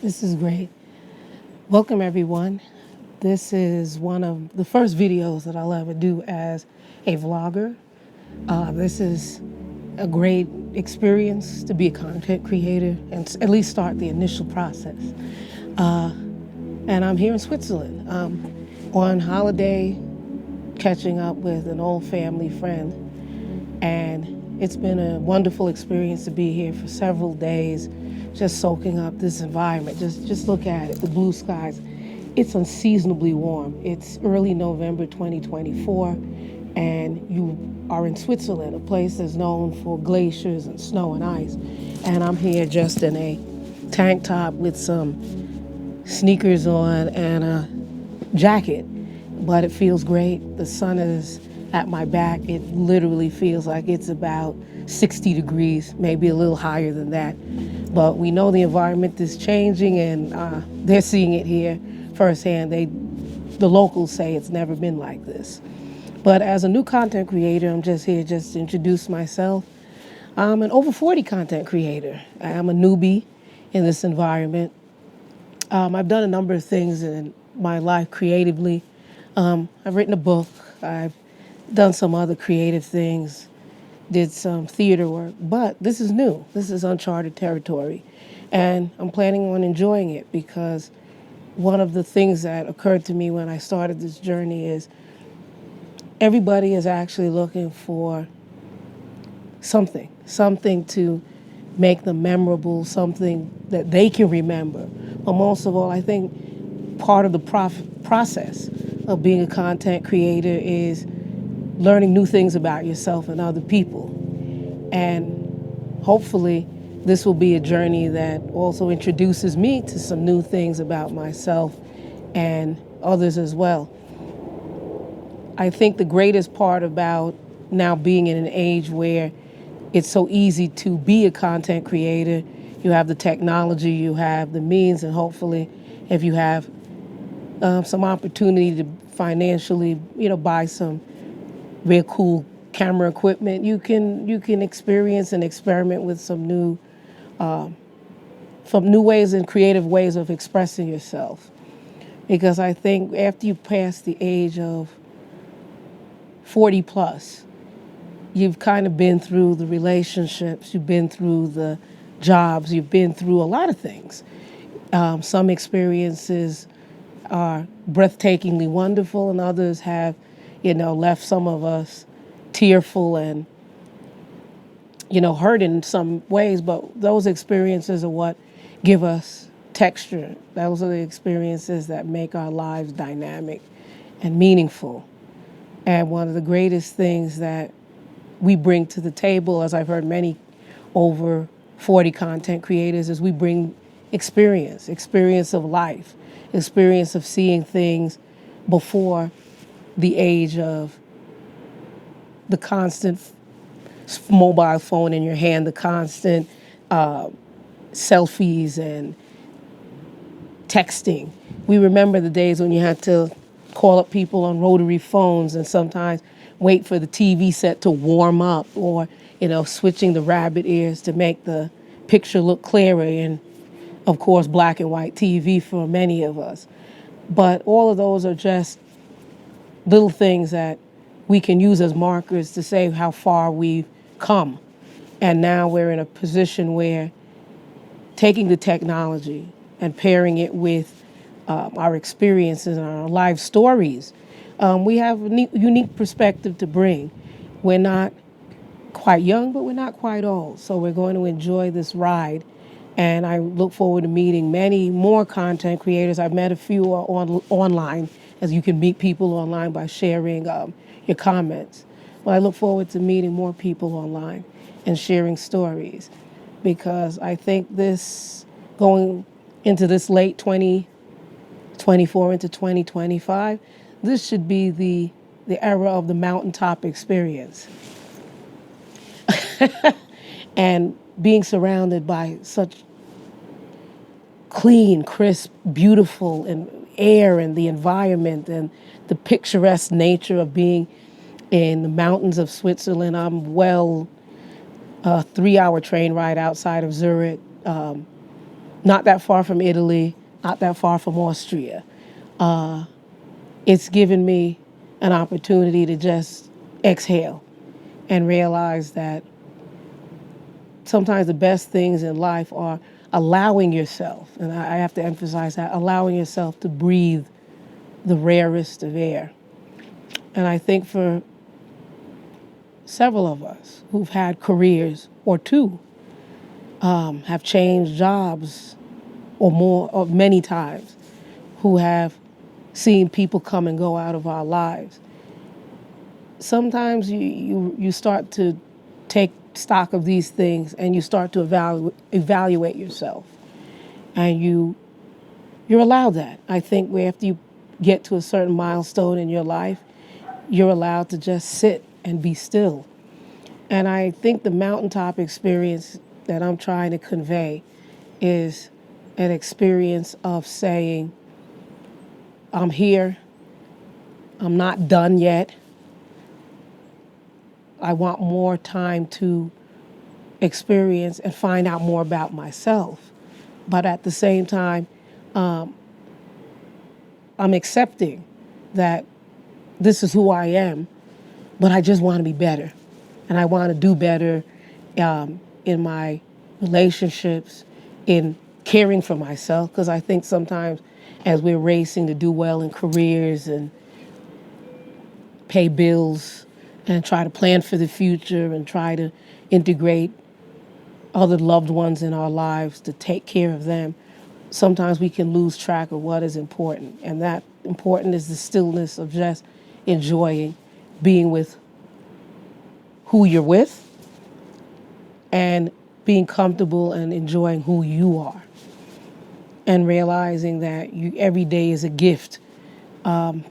This is great. Welcome everyone. This is one of the first videos that I'll ever do as a vlogger. This is a great experience to be a content creator and at least start the initial process. And I'm here in Switzerland on holiday, catching up with an old family friend. And it's been a wonderful experience to be here for several days, just soaking up this environment. Just look at it, the blue skies. It's unseasonably warm. It's early November 2024, and you are in Switzerland, a place that's known for glaciers and snow and ice. And I'm here just in a tank top with some sneakers on and a jacket, but it feels great. The sun is at my back. It literally feels like it's about 60 degrees, maybe a little higher than that. But we know the environment is changing, and they're seeing it here firsthand. The locals say it's never been like this. But as a new content creator, I'm just here just to introduce myself. I'm an over 40 content creator. I'm a newbie in this environment. I've done a number of things in my life creatively. I've written a book. I've done some other creative things, did some theater work, but this is new. This is uncharted territory. And I'm planning on enjoying it because one of the things that occurred to me when I started this journey is everybody is actually looking for something to make them memorable, something that they can remember. But most of all, I think part of the process of being a content creator is learning new things about yourself and other people. And hopefully, this will be a journey that also introduces me to some new things about myself and others as well. I think the greatest part about now being in an age where it's so easy to be a content creator, you have the technology, you have the means, and hopefully if you have some opportunity to financially, buy some real cool camera equipment, you can experience and experiment with some new ways and creative ways of expressing yourself. Because I think after you pass the age of 40 plus, you've kind of been through the relationships, you've been through the jobs, you've been through a lot of things. Some experiences are breathtakingly wonderful, and others have, left some of us tearful and, hurt in some ways. But those experiences are what give us texture. Those are the experiences that make our lives dynamic and meaningful. And one of the greatest things that we bring to the table, as I've heard many over 40 content creators, is we bring experience of life, experience of seeing things before the age of the constant mobile phone in your hand, the constant selfies and texting. We remember the days when you had to call up people on rotary phones and sometimes wait for the TV set to warm up, or, switching the rabbit ears to make the picture look clearer, and of course black and white TV for many of us. But all of those are just little things that we can use as markers to say how far we've come. And now we're in a position where taking the technology and pairing it with our experiences and our life stories, we have a unique perspective to bring. We're not quite young, but we're not quite old. So we're going to enjoy this ride. And I look forward to meeting many more content creators. I've met a few online, as you can meet people online by sharing your comments. But I look forward to meeting more people online and sharing stories, because I think this, going into this late 2024 into 2025, this should be the era of the mountaintop experience. And being surrounded by such clean, crisp, beautiful and air and the environment and the picturesque nature of being in the mountains of Switzerland. I'm a 3-hour train ride outside of Zurich, not that far from Italy, not that far from Austria. It's given me an opportunity to just exhale and realize that sometimes the best things in life are allowing yourself, and I have to emphasize that, allowing yourself to breathe the rarest of air. And I think for several of us who've had careers or two, have changed jobs or more, or many times, who have seen people come and go out of our lives, sometimes you start to take stock of these things and you start to evaluate yourself. And you're allowed that. I think where after you get to a certain milestone in your life, you're allowed to just sit and be still. And I think the mountaintop experience that I'm trying to convey is an experience of saying, I'm here, I'm not done yet. I want more time to experience and find out more about myself. But at the same time, I'm accepting that this is who I am, but I just want to be better. And I want to do better in my relationships, in caring for myself, because I think sometimes as we're racing to do well in careers and pay bills and try to plan for the future and try to integrate other loved ones in our lives to take care of them, sometimes we can lose track of what is important. And that important is the stillness of just enjoying being with who you're with and being comfortable and enjoying who you are, and realizing that every day is a gift. I'm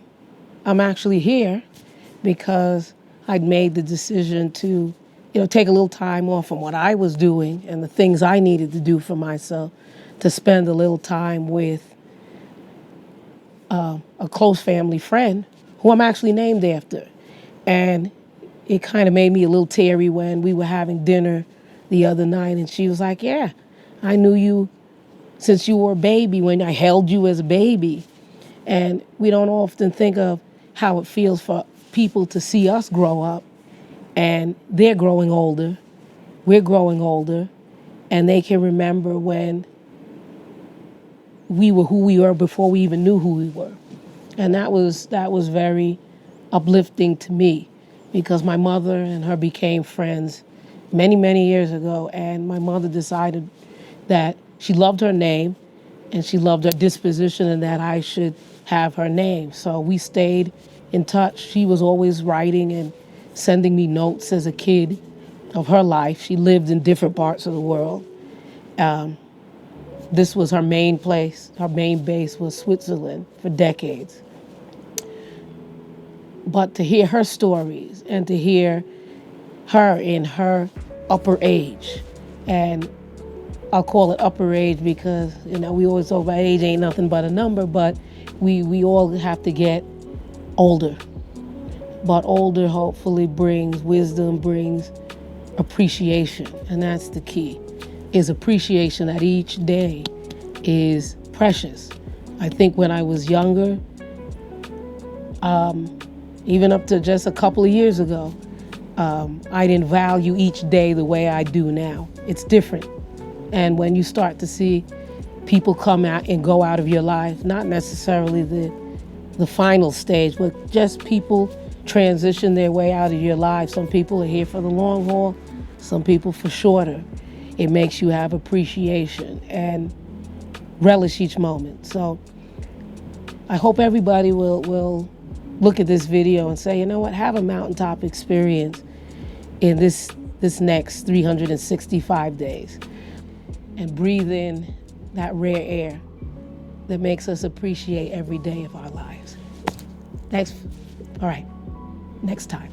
actually here because I'd made the decision to, take a little time off from what I was doing and the things I needed to do for myself, to spend a little time with a close family friend who I'm actually named after. And it kind of made me a little teary when we were having dinner the other night, and she was like, yeah, I knew you since you were a baby, when I held you as a baby. And we don't often think of how it feels for people to see us grow up, and they're growing older, we're growing older, and they can remember when we were who we were before we even knew who we were. And that was very uplifting to me, because my mother and her became friends many, many years ago, and my mother decided that she loved her name and she loved her disposition and that I should have her name. So we stayed in touch. She was always writing and sending me notes as a kid of her life. She lived in different parts of the world. This was her main place. Her main base was Switzerland for decades. But to hear her stories and to hear her in her upper age, and I'll call it upper age because, we always talk about age ain't nothing but a number, but we all have to get older. But older hopefully brings wisdom, brings appreciation, and that's the key, is appreciation that each day is precious. I think when I was younger, even up to just a couple of years ago, I didn't value each day the way I do now. It's different. And when you start to see people come out and go out of your life, not necessarily the final stage, but just people transition their way out of your life. Some people are here for the long haul, some people for shorter. It makes you have appreciation and relish each moment. So I hope everybody will look at this video and say, you know what, have a mountaintop experience in this next 365 days and breathe in that rare air that makes us appreciate every day of our lives. Thanks. All right, next time.